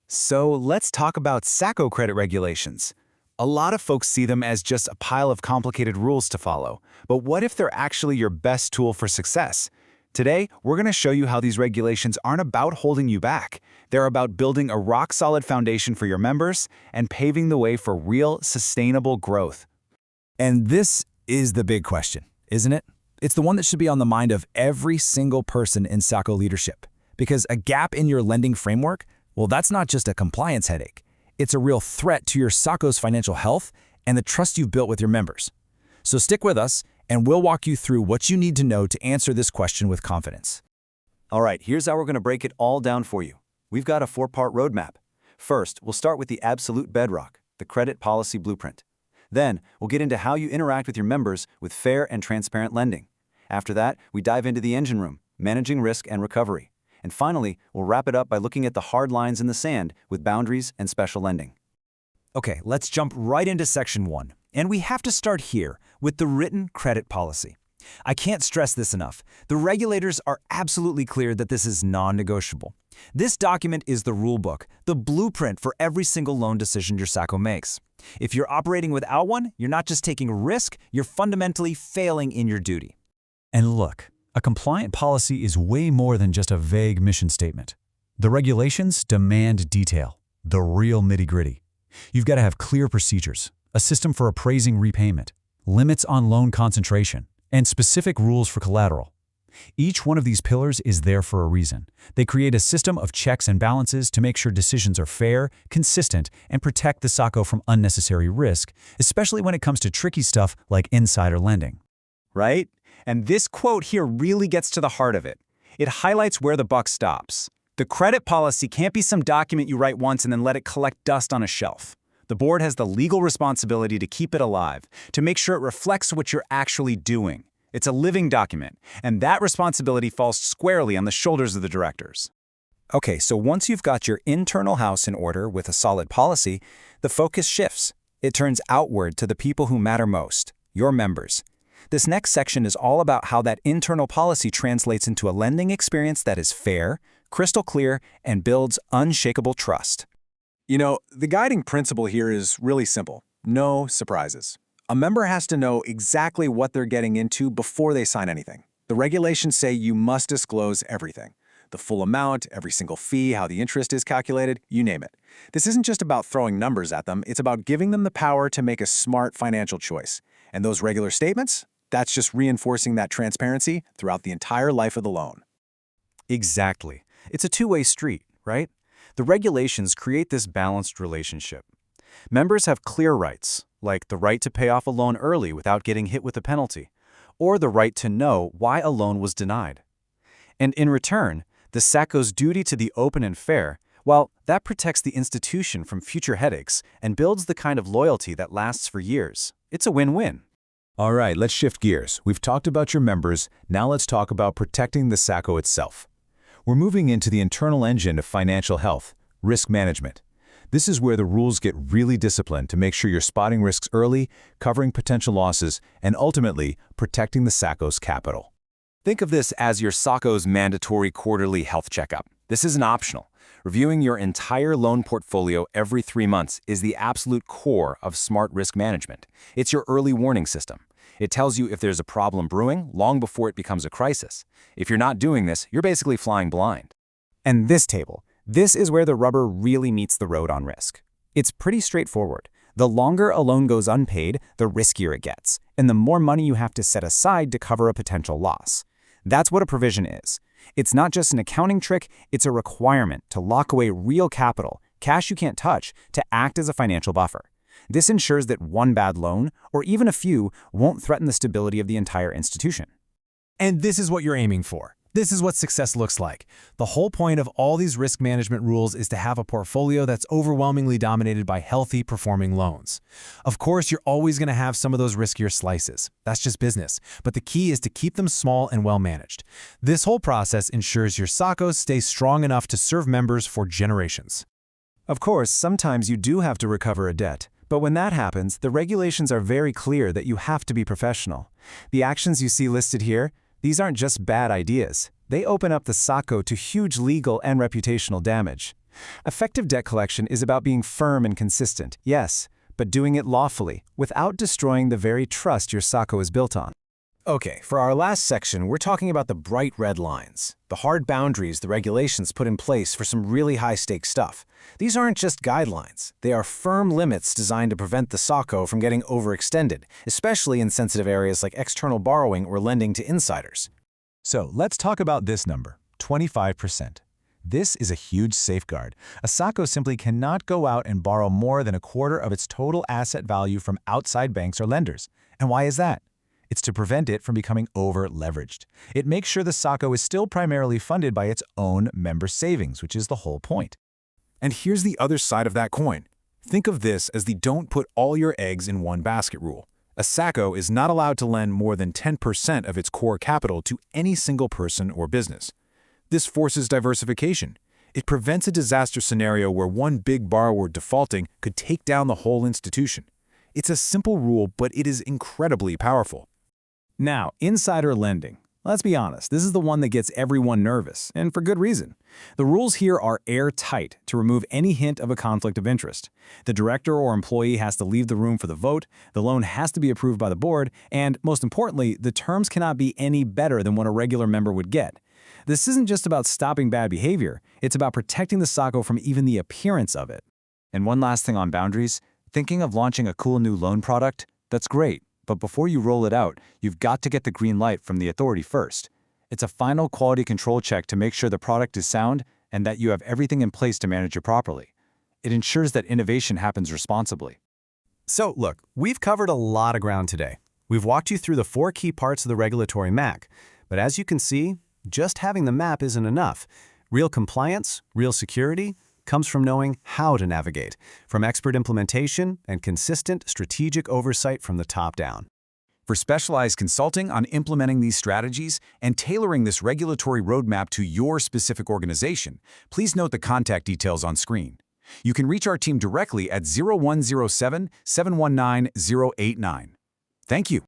So let's talk about SACO credit regulations. A lot of folks see them as just a pile of complicated rules to follow, but what if they're actually your best tool for success? Today, we're going to show you how these regulations aren't about holding you back. They're about building a rock-solid foundation for your members and paving the way for real, sustainable growth. And this is the big question, isn't it? It's the one that should be on the mind of every single person in SACO leadership. Because a gap in your lending framework, well, that's not just a compliance headache. It's a real threat to your SACO's financial health and the trust you've built with your members. So stick with us, and we'll walk you through what you need to know to answer this question with confidence. All right, here's how we're going to break it all down for you. We've got a 4-part roadmap. First, we'll start with the absolute bedrock, the credit policy blueprint. Then, we'll get into how you interact with your members with fair and transparent lending. After that, we dive into the engine room, managing risk and recovery. And finally, we'll wrap it up by looking at the hard lines in the sand with boundaries and special lending. Okay, let's jump right into Section 1. And we have to start here with the written credit policy. I can't stress this enough. The regulators are absolutely clear that this is non-negotiable. This document is the rule book, the blueprint for every single loan decision your SACO makes. If you're operating without one, you're not just taking risk, you're fundamentally failing in your duty. And look, a compliant policy is way more than just a vague mission statement. The regulations demand detail, the real nitty-gritty. You've got to have clear procedures, a system for appraising repayment, limits on loan concentration, and specific rules for collateral. Each one of these pillars is there for a reason. They create a system of checks and balances to make sure decisions are fair, consistent, and protect the SACO from unnecessary risk, especially when it comes to tricky stuff like insider lending. Right? And this quote here really gets to the heart of it. It highlights where the buck stops. The credit policy can't be some document you write once and then let it collect dust on a shelf. The board has the legal responsibility to keep it alive, to make sure it reflects what you're actually doing. It's a living document, and that responsibility falls squarely on the shoulders of the directors. Okay, so once you've got your internal house in order with a solid policy, the focus shifts. It turns outward to the people who matter most, your members. This next section is all about how that internal policy translates into a lending experience that is fair, crystal clear, and builds unshakable trust. You know, the guiding principle here is really simple. No surprises. A member has to know exactly what they're getting into before they sign anything. The regulations say you must disclose everything. The full amount, every single fee, how the interest is calculated, you name it. This isn't just about throwing numbers at them, it's about giving them the power to make a smart financial choice. And those regular statements? That's just reinforcing that transparency throughout the entire life of the loan. Exactly. It's a two-way street, right? The regulations create this balanced relationship. Members have clear rights, like the right to pay off a loan early without getting hit with a penalty, or the right to know why a loan was denied. And in return, the SACO's duty to be open and fair, well, that protects the institution from future headaches and builds the kind of loyalty that lasts for years. It's a win-win. All right, let's shift gears. We've talked about your members, now let's talk about protecting the SACO itself. We're moving into the internal engine of financial health, risk management. This is where the rules get really disciplined to make sure you're spotting risks early, covering potential losses, and ultimately protecting the SACO's capital. Think of this as your SACO's mandatory quarterly health checkup. This isn't optional. Reviewing your entire loan portfolio every 3 months is the absolute core of smart risk management. It's your early warning system. It tells you if there's a problem brewing long before it becomes a crisis. If you're not doing this, you're basically flying blind. And this table, this is where the rubber really meets the road on risk. It's pretty straightforward. The longer a loan goes unpaid, the riskier it gets, and the more money you have to set aside to cover a potential loss. That's what a provision is. It's not just an accounting trick, it's a requirement to lock away real capital, cash you can't touch, to act as a financial buffer. This ensures that one bad loan, or even a few, won't threaten the stability of the entire institution. And this is what you're aiming for. This is what success looks like. The whole point of all these risk management rules is to have a portfolio that's overwhelmingly dominated by healthy, performing loans. Of course, you're always going to have some of those riskier slices. That's just business. But the key is to keep them small and well managed. This whole process ensures your SACOs stay strong enough to serve members for generations. Of course, sometimes you do have to recover a debt. But when that happens, the regulations are very clear that you have to be professional. The actions you see listed here, these aren't just bad ideas. They open up the SACO to huge legal and reputational damage. Effective debt collection is about being firm and consistent, yes, but doing it lawfully, without destroying the very trust your SACO is built on. Okay, for our last section, we're talking about the bright red lines, the hard boundaries the regulations put in place for some really high-stakes stuff. These aren't just guidelines. They are firm limits designed to prevent the SACO from getting overextended, especially in sensitive areas like external borrowing or lending to insiders. So let's talk about this number, 25%. This is a huge safeguard. A SACO simply cannot go out and borrow more than a quarter of its total asset value from outside banks or lenders. And why is that? It's to prevent it from becoming over-leveraged. It makes sure the SACO is still primarily funded by its own member savings, which is the whole point. And here's the other side of that coin. Think of this as the don't put all your eggs in one basket rule. A SACO is not allowed to lend more than 10% of its core capital to any single person or business. This forces diversification. It prevents a disaster scenario where one big borrower defaulting could take down the whole institution. It's a simple rule, but it is incredibly powerful. Now, insider lending. Let's be honest, this is the one that gets everyone nervous, and for good reason. The rules here are airtight to remove any hint of a conflict of interest. The director or employee has to leave the room for the vote, the loan has to be approved by the board, and, most importantly, the terms cannot be any better than what a regular member would get. This isn't just about stopping bad behavior, it's about protecting the SACO from even the appearance of it. And one last thing on boundaries, thinking of launching a cool new loan product? That's great. But before you roll it out, you've got to get the green light from the authority first. It's a final quality control check to make sure the product is sound and that you have everything in place to manage it properly. It ensures that innovation happens responsibly. So, look, we've covered a lot of ground today. We've walked you through the 4 key parts of the regulatory MAC. But as you can see, just having the map isn't enough. Real compliance, real security, comes from knowing how to navigate, from expert implementation and consistent strategic oversight from the top down. For specialized consulting on implementing these strategies and tailoring this regulatory roadmap to your specific organization, please note the contact details on screen. You can reach our team directly at 0107-719-089. Thank you.